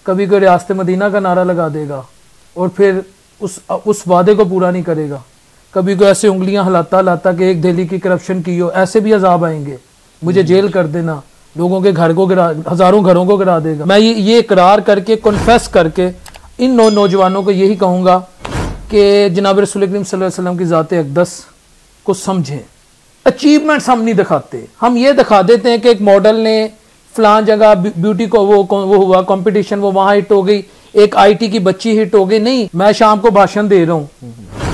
कभी कोई रियासत मदीना का नारा लगा देगा और फिर उस वादे को पूरा नहीं करेगा, कभी कोई ऐसे उंगलियां हिलाता हिलाता कि एक दिल्ली की करप्शन की हो, ऐसे भी अजाब आएंगे, मुझे जेल कर देना, लोगों के घर को गिरा, हजारों घरों को गिरा देगा। मैं ये इकरार करके कन्फेस करके इन नौजवानों को यही कहूँगा कि जनाब रसूल करीम सल्लल्लाहु अलैहि वसल्लम की ज़ात अक़दस को समझें। अचीवमेंट्स हम नहीं दिखाते, हम ये दिखा देते हैं कि एक मॉडल ने फलां जगह ब्यूटी को वो हुआ कंपटीशन, वो वहाँ हिट हो गई, एक IT की बच्ची हिट हो गई। नहीं, मैं शाम को भाषण दे रहा हूँ,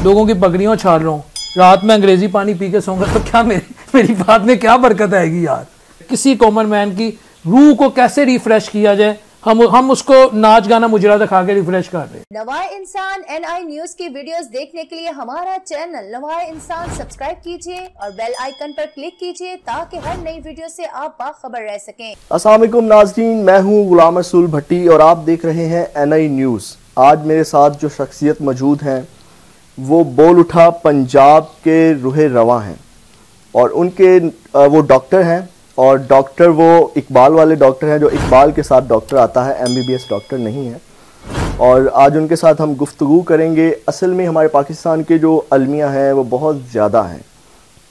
लोगों की पगड़ियों छाड़ रहा हूँ, रात में अंग्रेजी पानी पी के सोऊंगा, तो क्या मेरी बात में क्या बरकत आएगी यार। किसी कॉमन मैन की रूह को कैसे रिफ्रेश किया जाए, हम उसको नाच गाना मुजरा दिखा के रिफ्रेश कर रहे हैं। नवाए इंसान NI न्यूज की वीडियोस देखने के लिए हमारा चैनल नवाए इंसान सब्सक्राइब कीजिए और बेल आइकन पर क्लिक कीजिए ताकि हर नई वीडियो से आप बाखबर रह सकें। अस्सलाम वालेकुम नाज़रीन, मैं हूं गुलाम रसूल भट्टी और आप देख रहे हैं NI न्यूज़। आज मेरे साथ जो शख्सियत मौजूद हैं वो बोल उठा पंजाब के रूहे रवां हैं और उनके वो डॉक्टर हैं और डॉक्टर वो इकबाल वाले डॉक्टर हैं जो इकबाल के साथ डॉक्टर आता है, MBBS डॉक्टर नहीं है। और आज उनके साथ हम गुफ्तगू करेंगे। असल में हमारे पाकिस्तान के जो अलमियाँ हैं वो बहुत ज़्यादा हैं।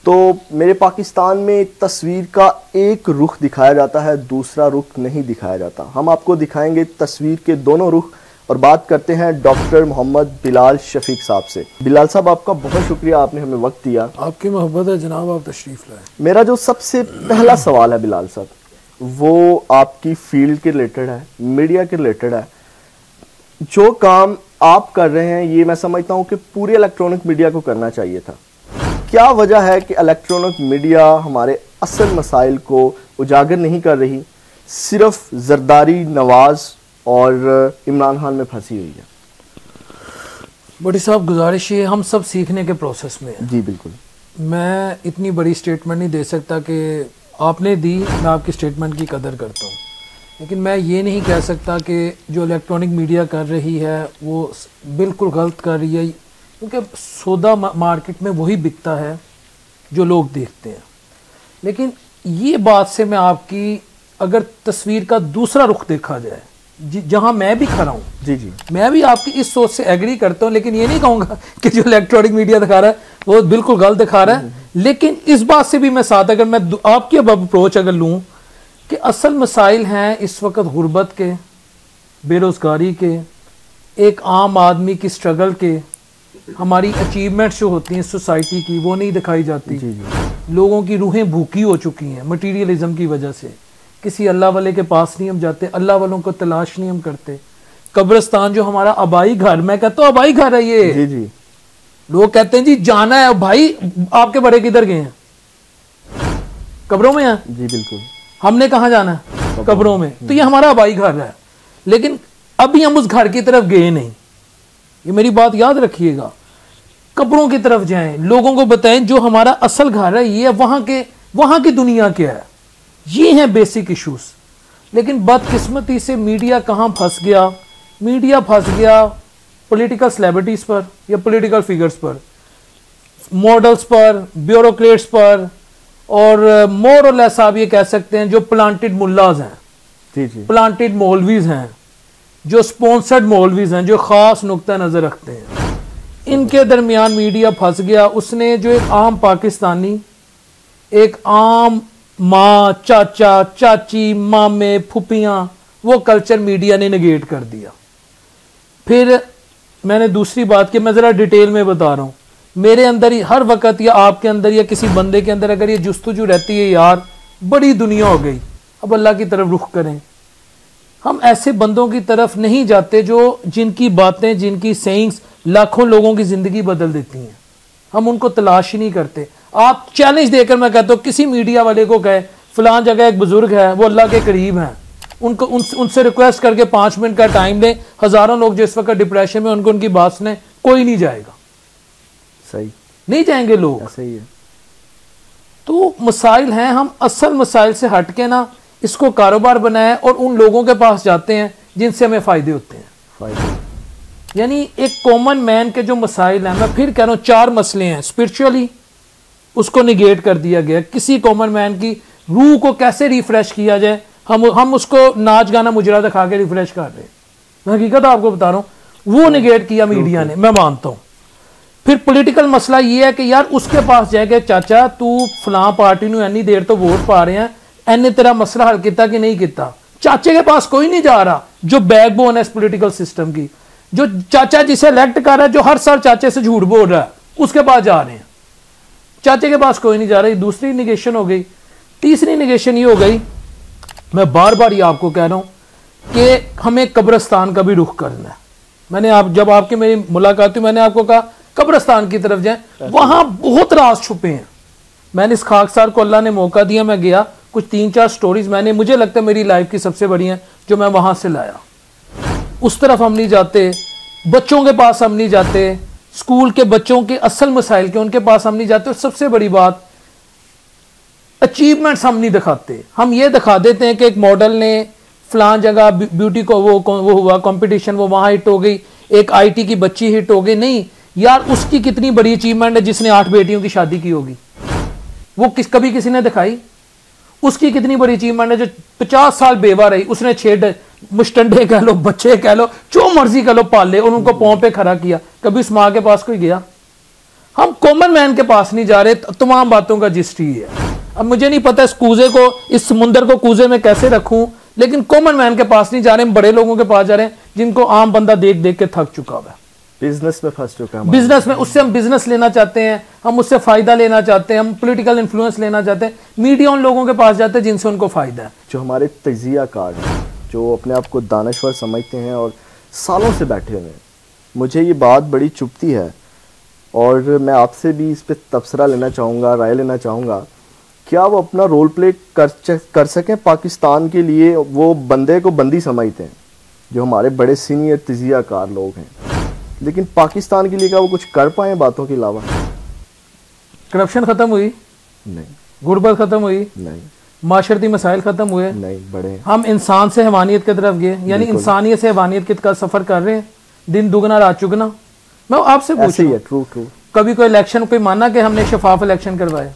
तो मेरे पाकिस्तान में तस्वीर का एक रुख दिखाया जाता है, दूसरा रुख नहीं दिखाया जाता। हम आपको दिखाएंगे तस्वीर के दोनों रुख और बात करते हैं डॉक्टर मोहम्मद बिलाल शफीक साहब से। बिलाल साहब, आपका बहुत शुक्रिया, आपने हमें वक्त दिया। आपकी मोहब्बत है जनाब, आप तशरीफ लाए। मेरा जो सबसे पहला सवाल है बिलाल साहब, वो आपकी फील्ड के रिलेटेड है, मीडिया के रिलेटेड है। जो काम आप कर रहे हैं ये मैं समझता हूँ कि पूरे इलेक्ट्रॉनिक मीडिया को करना चाहिए था। क्या वजह है कि इलेक्ट्रॉनिक मीडिया हमारे असल मसाइल को उजागर नहीं कर रही, सिर्फ जरदारी, नवाज और इमरान खान में फंसी हुई है? बड़ी साहब, गुजारिश ये, हम सब सीखने के प्रोसेस में हैं। जी बिल्कुल। मैं इतनी बड़ी स्टेटमेंट नहीं दे सकता कि आपने दी, मैं आपकी स्टेटमेंट की कदर करता हूँ, लेकिन मैं ये नहीं कह सकता कि जो इलेक्ट्रॉनिक मीडिया कर रही है वो बिल्कुल गलत कर रही है, क्योंकि सौदा मार्केट में वही बिकता है जो लोग देखते हैं। लेकिन ये बात से मैं आपकी, अगर तस्वीर का दूसरा रुख देखा जाए, जहां मैं भी खड़ा हूँ, जी जी, मैं भी आपकी इस सोच से एग्री करता हूँ, लेकिन ये नहीं कहूँगा कि जो इलेक्ट्रॉनिक मीडिया दिखा रहा है वो बिल्कुल गलत दिखा रहा है। लेकिन इस बात से भी मैं साथ, अगर मैं आपकी अब अप्रोच अगर लूँ कि असल मसाइल हैं इस वक्त गुर्बत के, बेरोज़गारी के, एक आम आदमी की स्ट्रगल के, हमारी अचीवमेंट्स जो होती हैं सोसाइटी की वो नहीं दिखाई जाती। जी जी। लोगों की रूहें भूखी हो चुकी हैं मटीरियलिज्म की वजह से। किसी अल्लाह वाले के पास नहीं हम जाते, अल्लाह वालों को तलाश नहीं हम करते। कब्रिस्तान जो हमारा आबाई घर, मैं कहता हूँ आबाई घर है ये। जी जी। लोग कहते हैं जी जाना है, भाई आपके बड़े किधर गए हैं? कब्रों में हैं। जी बिल्कुल। हमने कहाँ जाना है? कब्रों में। तो ये हमारा आबाई घर है, लेकिन अभी हम उस घर की तरफ गए नहीं। ये मेरी बात याद रखिएगा, कब्रों की तरफ जाएं, लोगों को बताएं जो हमारा असल घर है ये, वहां की दुनिया क्या है। ये हैं बेसिक इश्यूज। लेकिन बदकिस्मती से मीडिया कहाँ फंस गया? मीडिया फंस गया पॉलिटिकल सेलिब्रिटीज पर या पॉलिटिकल फिगर्स पर, मॉडल्स पर, ब्यूरोक्रेट्स पर, और मोर और लेस आप ये कह सकते हैं जो प्लांटेड मुल्लाज हैं, जी जी, प्लांटेड मौलवीज हैं, जो स्पॉन्सर्ड मौलवीज हैं, जो खास नुक्ता नजर रखते हैं, इनके दरमियान मीडिया फंस गया। उसने जो एक आम पाकिस्तानी, एक आम माँ, चाचा, चाची, मामे, फुफियाँ, वो कल्चर मीडिया ने नेगेट कर दिया। फिर मैंने दूसरी बात की, मैं ज़रा डिटेल में बता रहा हूँ, मेरे अंदर ही हर वक्त या आपके अंदर या किसी बंदे के अंदर अगर ये जुस्तजू रहती है, यार बड़ी दुनिया हो गई, अब अल्लाह की तरफ रुख करें। हम ऐसे बंदों की तरफ नहीं जाते जो जिनकी बातें, जिनकी सेइंग्स लाखों लोगों की ज़िंदगी बदल देती हैं। हम उनको तलाश ही नहीं करते। आप चैलेंज देकर, मैं कहता हूँ किसी मीडिया वाले को कहे फलां जगह एक बुजुर्ग है, वो अल्लाह के करीब हैं, उनको उनसे रिक्वेस्ट करके 5 मिनट का टाइम दें, हजारों लोग जिस वक्त डिप्रेशन में, उनको उनकी बात सुने, कोई नहीं जाएगा। सही नहीं जाएंगे लोग। सही है। तो मसाइल हैं, हम असल मसाइल से हट के ना इसको कारोबार बनाए और उन लोगों के पास जाते हैं जिनसे हमें फायदे होते हैं। यानी एक कॉमन मैन के जो मसाइल हैं, मैं फिर कह रहा हूँ 4 मसले हैं। स्पिरिचुअली उसको निगेट कर दिया गया। किसी कॉमन मैन की रूह को कैसे रिफ्रेश किया जाए, हम उसको नाच गाना मुजरा दिखा के रिफ्रेश कर रहे हैं। मैं हकीकत आपको बता रहा हूँ, वो निगेट किया मीडिया ने, मैं मानता हूँ। फिर पॉलिटिकल मसला ये है कि यार उसके पास जाएगा, चाचा तू फलां पार्टी नूं इन्नी देर तो वोट पा रहे हैं, एने तेरा मसला हल किया कि नहीं किया? चाचे के पास कोई नहीं जा रहा जो बैकबोन है इस पॉलिटिकल सिस्टम की, जो चाचा जिसे इलेक्ट कर रहा है, जो हर साल चाचे से झूठ बोल रहा है, उसके पास जा रहे हैं। चाचे के पास कोई नहीं जा रहा। दूसरी निगेशन हो गई। तीसरी निगेशन ये हो गई, मैं बार बार ये आपको कह रहा हूं कि हमें कब्रिस्तान का भी रुख करना है। मैंने जब आपकी मेरी मुलाकात हुई, मैंने आपको कहा कब्रिस्तान की तरफ जाएं, वहां बहुत राज छुपे हैं। मैंने इस खाकसार को अल्लाह ने मौका दिया, मैं गया, कुछ 3-4 स्टोरीज मैंने, मुझे लगता है मेरी लाइफ की सबसे बड़ी हैं जो मैं वहां से लाया। उस तरफ हम नहीं जाते, बच्चों के पास हम नहीं जाते, स्कूल के बच्चों के असल मसाइल के उनके पास हम नहीं जाते। और सबसे बड़ी बात, अचीवमेंट्स हम नहीं दिखाते। हम ये दिखा देते हैं कि एक मॉडल ने फलां जगह ब्यूटी को वो हुआ कंपटीशन, वो वहां हिट हो गई, एक आईटी की बच्ची हिट हो गई। नहीं यार, उसकी कितनी बड़ी अचीवमेंट है जिसने 8 बेटियों की शादी की होगी, वो कभी किसी ने दिखाई? उसकी कितनी बड़ी अचीवमेंट है जो 50 साल बेवा रही, उसने 6 मुस्टंडे कह लो, बच्चे कह लो, जो मर्जी कह लो, पाले और उनको पांव पे खड़ा किया। कभी उस माँ के पास कोई गया? हम कॉमन मैन के पास नहीं जा रहे। तमाम बातों का जिस्ट ही है। अब मुझे नहीं पता इस कूजे को, इस समुंदर को कूजे में कैसे रखूं, लेकिन कॉमन मैन के पास नहीं जा रहे, हम बड़े लोगों के पास जा रहे हैं जिनको आम बंदा देख देख के थक चुका हुआ है। बिजनेस में फंस चुका है, बिजनेस में, उससे हम बिजनेस लेना चाहते हैं, हम उससे फायदा लेना चाहते हैं, हम पॉलिटिकल इन्फ्लुएंस लेना चाहते हैं। मीडिया उन लोगों के पास जाते हैं जिनसे उनको फायदा है। जो हमारे तजिया कार हैं, जो अपने आप को दानश्वर समझते हैं और सालों से बैठे हुए हैं, मुझे ये बात बड़ी चुभती है और मैं आपसे भी इस पर तबसरा लेना चाहूँगा, राय लेना चाहूँगा। क्या वो अपना रोल प्ले कर सकें पाकिस्तान के लिए? वो बंदे को बंदी समझते हैं जो हमारे बड़े सीनियर तजिया कार लोग हैं, लेकिन पाकिस्तान के लिए क्या वो कुछ कर पाए बातों के अलावा? करप्शन खत्म हुई? नहीं। गुर्बत खत्म हुई? नहीं। माशरती मसाइल खत्म हुए? नहीं, बड़े। हम इंसान से हैवानियत की तरफ गए, यानी इंसानियत से हैवानियत का सफर कर रहे हैं, दिन दुगना रात चुगना। मैं आपसे पूछ रहा हूं, ट्रू कभी कोई इलेक्शन, कोई माना कि हमने शफाफ इलेक्शन करवाए?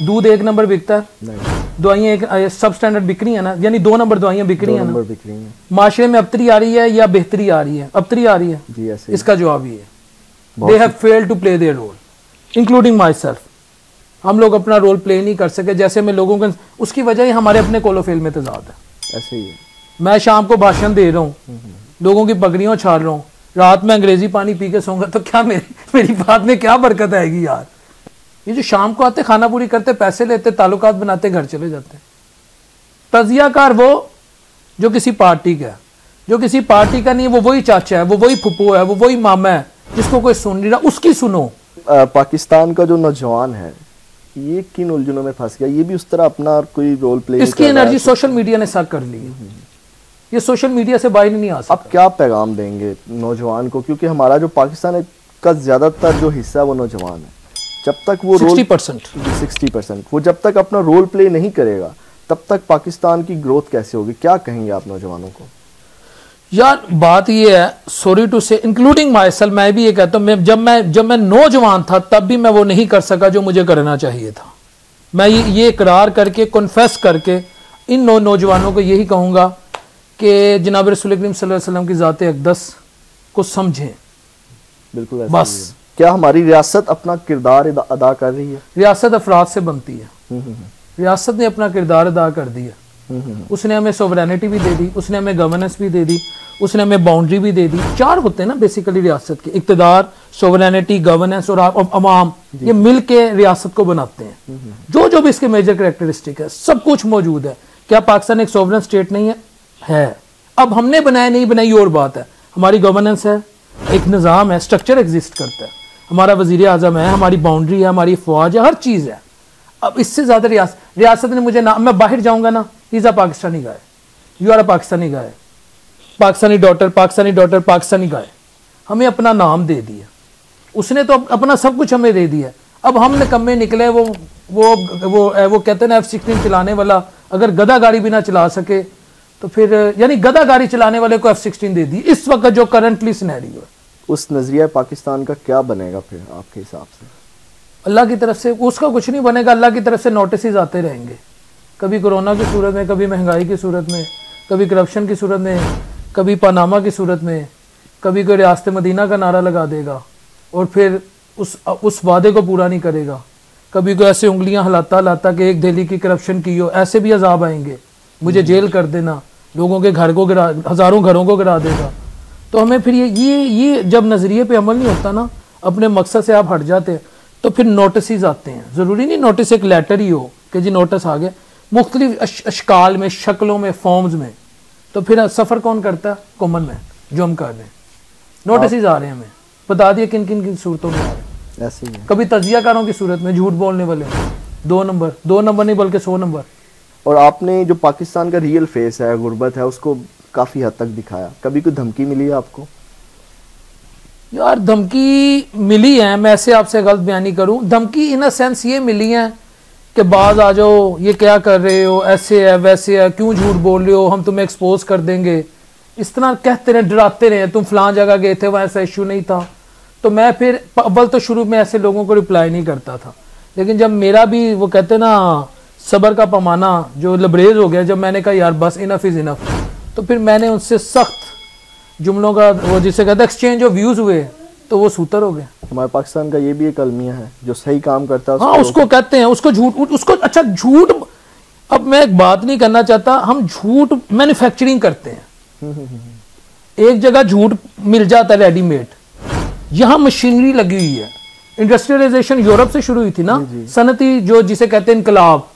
दूध 1 नंबर बिकता है? नहीं। दवाइयाँ एक सब स्टैंडर्ड बिक रही है ना, यानी 2 नंबर दवाइयाँ बिक रही है ना? बिक रही हैं। माशरे में अबतरी आ रही है या बेहतरी आ रही है? अबतरी आ रही है जी, ऐसे। इसका जवाब ये है, they have failed to play their role, including myself. हम लोग अपना रोल प्ले नहीं कर सके जैसे मैं लोगों को, उसकी वजह ही हमारे अपने कोलोफेल में तजाद है। ऐसे ही है। मैं शाम को भाषण दे रहा हूँ, लोगों की पगड़ियां उछाल रहा हूँ, रात में अंग्रेजी पानी पी के सोऊंगा तो क्या मेरी बात में क्या बरकत आएगी यार? ये जो शाम को आते, खाना पूरी करते, पैसे लेते, ताल्लुकात बनाते, घर चले जाते। तजियाकार वो जो किसी पार्टी का है, जो किसी पार्टी का नहीं है, वो वही चाचा है, वो वही फुप्पो है, वो वही मामा है, जिसको कोई सुन नहीं रहा उसकी सुनो। पाकिस्तान का जो नौजवान है ये किन उलझनों में फंस गया? ये भी उस तरह अपना कोई रोल प्ले, इसकी एनर्जी सोशल मीडिया ने साथ कर ली है। ये सोशल मीडिया से बाहर नहीं आ सकता। आप क्या पैगाम देंगे नौजवान को? क्योंकि हमारा जो पाकिस्तान का ज्यादातर जो हिस्सा है वो नौजवान है। जब तक वो 60% वो जब तक अपना रोल प्ले नहीं करेगा तब तक पाकिस्तान की ग्रोथ कैसे होगी? क्या कहेंगे आप नौजवानों को? यार बात ये है, सॉरी टू से, इंक्लूडिंग माई सेल्फ, मैं भी ये कहता हूँ, जब मैं नौजवान था तब भी मैं वो नहीं कर सका जो मुझे करना चाहिए था। मैं ये इकरार करके, कन्फेस करके इन नौजवानों को यही कहूँगा कि जनाब रसूल करीम सल्लल्लाहु अलैहि वसल्लम की ज़ात अक़दस को समझें। बिल्कुल बस। क्या हमारी रियासत अपना किरदार अदा कर रही है? रियासत अफराद से बनती है। रियासत ने अपना किरदार अदा कर दिया। उसने हमें सोवरेनिटी भी दे दी, उसने हमें गवर्नेंस भी दे दी, उसने हमें बाउंड्री भी दे दी। 4 होते हैं ना बेसिकली रियासत के, इक़्तिदार, सोवरेनिटी, गवर्नेंस और अवाम, ये मिल के रियासत को बनाते हैं। जो भी इसके मेजर कैरेक्टरिस्टिक है, सब कुछ मौजूद है। क्या पाकिस्तान एक सोवरेन स्टेट नहीं है? है। अब हमने बनाया नहीं बनाई और बात है। हमारी गवर्नेंस है, एक निज़ाम है, स्ट्रक्चर एग्जिस्ट करता है, हमारा वजीर आज़म है, हमारी बाउंड्री है, हमारी फौज है, हर चीज़ है। अब इससे ज़्यादा रियासत ने मुझे ना, मैं बाहर जाऊंगा ना, is a Pakistani guy, you are a Pakistani guy, Pakistani daughter, Pakistani guy. हमें अपना नाम दे दिया उसने, तो अपना सब कुछ हमें दे दिया। अब हम निकम्मे निकले। वो कहते हैं ना F-16 चलाने वाला अगर गधा गाड़ी भी ना चला सके तो फिर, यानी गधा गाड़ी चलाने वाले को F-16 दे दी। इस वक्त जो करंटली सिनेरियो है, उस नजरिया पाकिस्तान का क्या बनेगा फिर आपके हिसाब से? अल्लाह की तरफ से उसका कुछ नहीं बनेगा। अल्लाह की तरफ से नोटिस आते रहेंगे, कभी कोरोना की सूरत में, कभी महंगाई की सूरत में, कभी करप्शन की सूरत में, कभी पनामा की सूरत में, कभी कोई रियासत मदीना का नारा लगा देगा और फिर उस वादे को पूरा नहीं करेगा, कभी कोई ऐसे उंगलियां हिलाता कि एक दिल्ली की करप्शन की हो, ऐसे भी अजाब आएंगे, मुझे जेल कर देना, लोगों के घर को गिरा, हज़ारों घरों को गिरा देगा। तो हमें फिर ये जब नज़रिए पे अमल नहीं होता ना, अपने मकसद से आप हट जाते हैं, तो फिर नोटिस आते हैं। ज़रूरी नहीं नोटिस एक लेटर ही हो कि जी नोटिस आ गया, मुख्तलिफ अशकाल में, शक्लों में, फॉर्म्स में। तो फिर सफ़र कौन करता है? कॉमन मैन, जो हम कर रहे हैं। नोटिस आ रहे हैं, हमें बता दिए किन किन सूरतों में आ रहे हैं। ऐसे ही है। कभी तजियाकारों की सूरत में, झूठ बोलने वाले 2 नंबर नहीं बल्कि 100 नंबर। और आपने जो पाकिस्तान का रियल फेस है, गुर्बत है, उसको काफ़ी हद तक दिखाया। कभी कोई धमकी मिली है आपको? यार धमकी मिली है, मैं ऐसे आपसे गलत बयानी करूं, धमकी इन अ सेंस ये मिली है कि बाज आ जाओ, ये क्या कर रहे हो, ऐसे है वैसे है, क्यों झूठ बोल रहे हो, हम तुम्हें एक्सपोज कर देंगे, इस तरह कहते रहे, डराते रहे, तुम फलां जगह गए थे वहाँ ऐसा इशू नहीं था। तो मैं फिर अव्वल तो शुरू में ऐसे लोगों को रिप्लाई नहीं करता था, लेकिन जब मेरा भी वो कहते ना सब्र का पैमाना जो लबरेज हो गया, जब मैंने कहा यार बस इनफ इज इनफ, तो फिर मैंने उनसे सख्त जुमलों का वो जिसे कहते एक्सचेंज ऑफ व्यूज हुए, तो वो सूतर हो गए। हमारे पाकिस्तान का ये भी एक अलमिया है, जो सही काम करता है हाँ उसको कहते हैं, उसको झूठ, उसको अच्छा झूठ। अब मैं एक बात नहीं करना चाहता, हम झूठ मैन्युफैक्चरिंग करते हैं। एक जगह झूठ मिल जाता है रेडीमेड, यहाँ मशीनरी लगी हुई है। इंडस्ट्रियलाइजेशन यूरोप से शुरू हुई थी ना, सनती जो जिसे कहते हैं इनकलाब,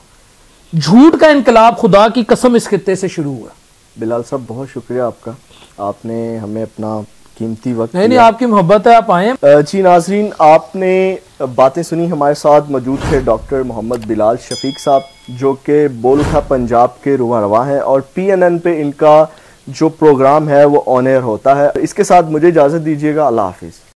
झूठ का इनकलाब खुदा की कसम इस खित्ते से शुरू हुआ। बिलाल साहब बहुत शुक्रिया आपका, आपने हमें अपना कीमती वक्त नहीं आपकी मोहब्बत है, आप आए। जी नाजरीन, आपने बातें सुनी। हमारे साथ मौजूद थे डॉक्टर मोहम्मद बिलाल शफीक साहब, जो कि बोल उठा पंजाब के रुआ रवा हैं और PNN पे इनका जो प्रोग्राम है वो ऑन एयर होता है। इसके साथ मुझे इजाज़त दीजिएगा। अल्लाह हाफिज़।